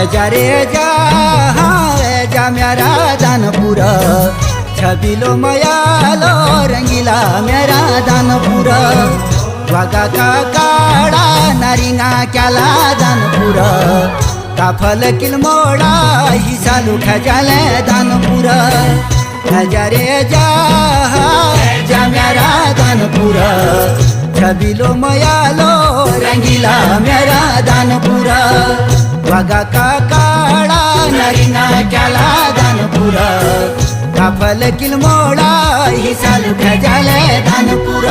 जा रे जा मेरा दानपुर छबिलो मयालो रंगीला मेरा दानपुर वागा का काड़ा नारिंगा क्याला दानपुर काफल किल मोड़ा ही सालू खजाले दानपुर जा रे जा मेरा दानपुर छबिलो मयालो रंगीला मेरा दानपुर वागा का काड़ा नरिंगा क्याला दानपुर काफल किल मोड़ा ही सालू खजाले दानपुर।